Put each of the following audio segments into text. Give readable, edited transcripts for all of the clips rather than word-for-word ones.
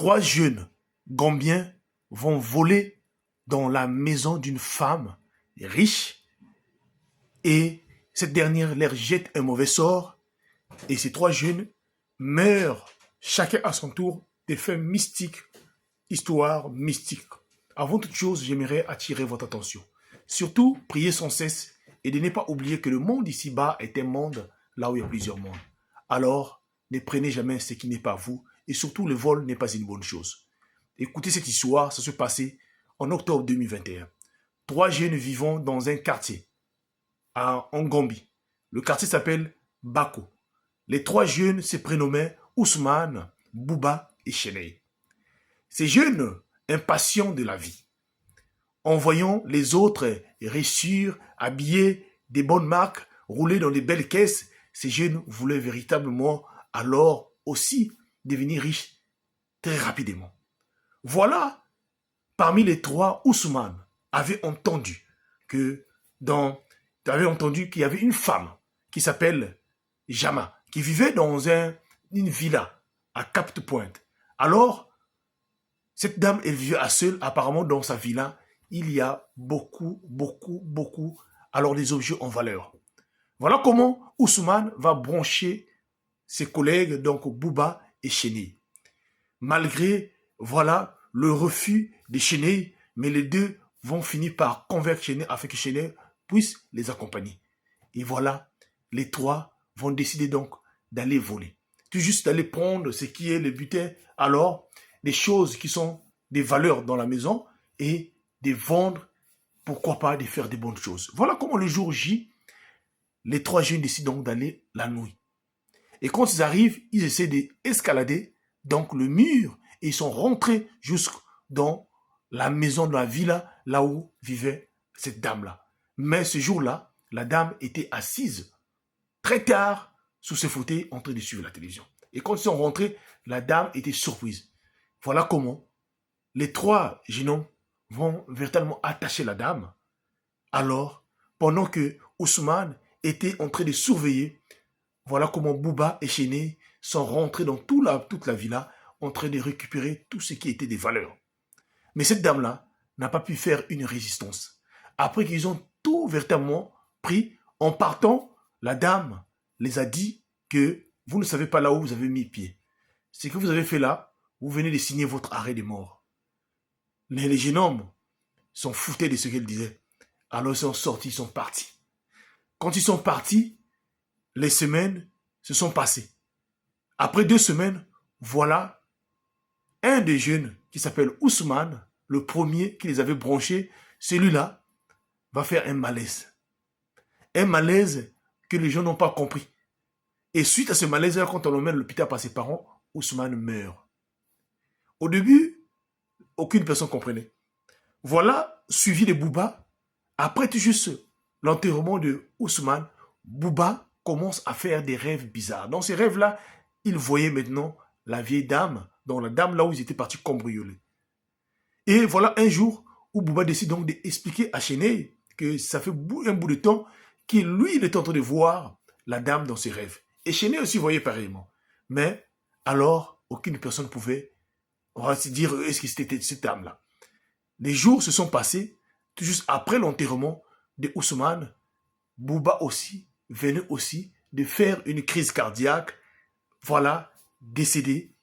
Trois jeunes Gambiens vont voler dans la maison d'une femme riche et cette dernière leur jette un mauvais sort et ces trois jeunes meurent chacun à son tour des faits mystiques, histoire mystique. Avant toute chose, j'aimerais attirer votre attention. Surtout, priez sans cesse et de ne pas oublier que le monde ici-bas est un monde là où il y a plusieurs mondes. Alors, ne prenez jamais ce qui n'est pas vous et surtout le vol n'est pas une bonne chose. Écoutez cette histoire, ça se passait en octobre 2021. Trois jeunes vivant dans un quartier en Gambie. Le quartier s'appelle Bako. Les trois jeunes se prénommaient Ousmane, Bouba et Cheney. Ces jeunes, impatients de la vie, en voyant les autres réussir, habillés, des bonnes marques, rouler dans des belles caisses, ces jeunes voulaient véritablement alors aussi devenir riches très rapidement. Voilà, parmi les trois, Ousmane avait entendu qu'il y avait une femme qui s'appelle Jama, qui vivait dans une villa à Cap-de-Pointe. Alors, cette dame, elle vivait à seule. Apparemment, dans sa villa, il y a beaucoup, alors des objets en valeur. Voilà comment Ousmane va brancher ses collègues, donc Bouba et Chéni. Malgré, voilà, le refus de Chéni, mais les deux vont finir par convaincre Chéni afin que Chéni puisse les accompagner. Et voilà, les trois vont décider donc d'aller voler. Tout juste d'aller prendre ce qui est le butin, alors des choses qui sont des valeurs dans la maison et de vendre, pourquoi pas de faire des bonnes choses. Voilà comment le jour J, les trois jeunes décident donc d'aller la nuit. Et quand ils arrivent, ils essaient d'escalader donc le mur et ils sont rentrés jusque dans la maison de la villa, là où vivait cette dame-là. Mais ce jour-là, la dame était assise très tard sous ses fauteuils en train de suivre la télévision. Et quand ils sont rentrés, la dame était surprise. Voilà comment les trois jeunes hommes vont véritablement attacher la dame. Alors, pendant que Ousmane était en train de surveiller, voilà comment Bouba et Chéné sont rentrés dans toute la villa en train de récupérer tout ce qui était des valeurs. Mais cette dame-là n'a pas pu faire une résistance. Après qu'ils ont tout véritablement pris, en partant, la dame les a dit que vous ne savez pas là où vous avez mis pied. Ce que vous avez fait là, vous venez de signer votre arrêt de mort. Les jeunes hommes sont foutés de ce qu'elle disait. Alors ils sont sortis, ils sont partis. Quand ils sont partis, les semaines se sont passées. Après 2 semaines, voilà un des jeunes qui s'appelle Ousmane, le premier qui les avait branchés, celui-là va faire un malaise. Un malaise que les gens n'ont pas compris. Et suite à ce malaise-là, quand on l'emmène à l'hôpital par ses parents, Ousmane meurt. Au début, aucune personne ne comprenait. Voilà, suivi de Bouba. Après tout juste l'enterrement de Ousmane, Bouba commence à faire des rêves bizarres. Dans ces rêves-là, il voyait maintenant la vieille dame, dans la dame là où ils étaient partis cambrioler. Et voilà un jour où Bouba décide donc d'expliquer à Chéné que ça fait un bout de temps qu'il lui, il est en train de voir la dame dans ses rêves. Et Chéné aussi voyait pareillement. Mais alors, aucune personne ne pouvait, on va se dire, est-ce que c'était cette dame-là. Les jours se sont passés, tout juste après l'enterrement de Ousmane, Bouba aussi venait aussi de faire une crise cardiaque, voilà, décédé.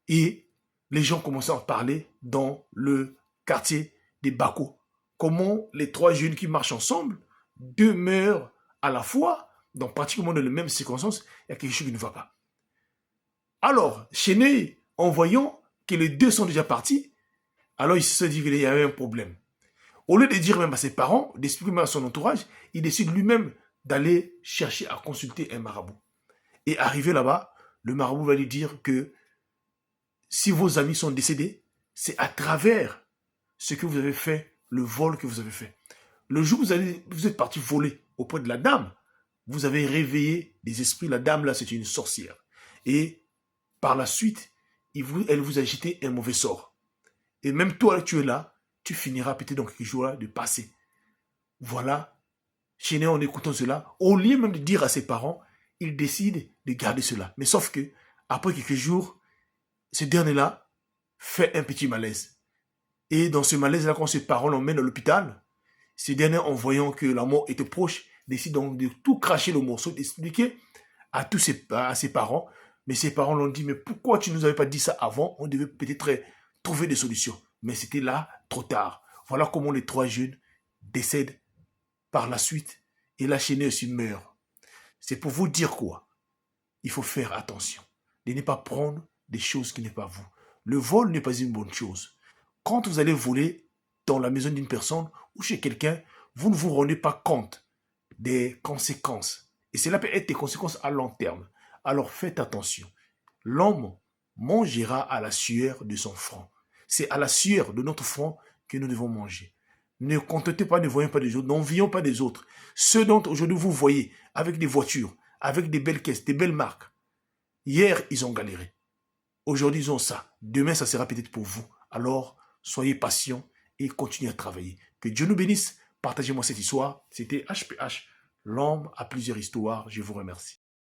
Et les gens commençaient à en parler dans le quartier des Bako. Comment les trois jeunes qui marchent ensemble, deux meurent à la fois, dans pratiquement dans les mêmes circonstances, il y a quelque chose qui ne va pas. Alors, Chéné, en voyant que les deux sont déjà partis, alors il se dit qu'il y avait un problème. Au lieu de dire même à ses parents, d'expliquer même à son entourage, il décide lui-même d'aller chercher à consulter un marabout. Et arrivé là-bas, le marabout va lui dire que si vos amis sont décédés, c'est à travers ce que vous avez fait, le vol que vous avez fait. Le jour où vous êtes parti voler auprès de la dame, vous avez réveillé des esprits. La dame là, c'est une sorcière. Et par la suite, elle vous a jeté un mauvais sort. Et même toi, tu es là, tu finiras peut-être dans quelques jours de passer. Voilà. Chéné, en écoutant cela, au lieu même de dire à ses parents, il décide de garder cela. Mais sauf que, après quelques jours, ce dernier-là fait un petit malaise. Et dans ce malaise-là, quand ses parents l'emmènent à l'hôpital, ces derniers, en voyant que la mort était proche, décident donc de tout cracher le morceau, d'expliquer à ses parents. Mais ses parents l'ont dit, mais pourquoi tu ne nous avais pas dit ça avant? On devait peut-être trouver des solutions. Mais c'était là, trop tard. Voilà comment les 3 jeunes décèdent par la suite. Et la chaînée aussi meurt. C'est pour vous dire quoi? Il faut faire attention. De ne pas prendre des choses qui n'est pas vous. Le vol n'est pas une bonne chose. Quand vous allez voler dans la maison d'une personne ou chez quelqu'un, vous ne vous rendez pas compte des conséquences. Et cela peut être des conséquences à long terme. Alors faites attention. L'homme mangera à la sueur de son front. C'est à la sueur de notre front que nous devons manger. Ne contentez pas, ne voyons pas des autres, n'envions pas des autres. Ceux dont aujourd'hui vous voyez avec des voitures, avec des belles caisses, des belles marques. Hier, ils ont galéré. Aujourd'hui, ils ont ça. Demain, ça sera peut-être pour vous. Alors, soyez patients et continuez à travailler. Que Dieu nous bénisse. Partagez-moi cette histoire. C'était HPH. L'homme a plusieurs histoires. Je vous remercie.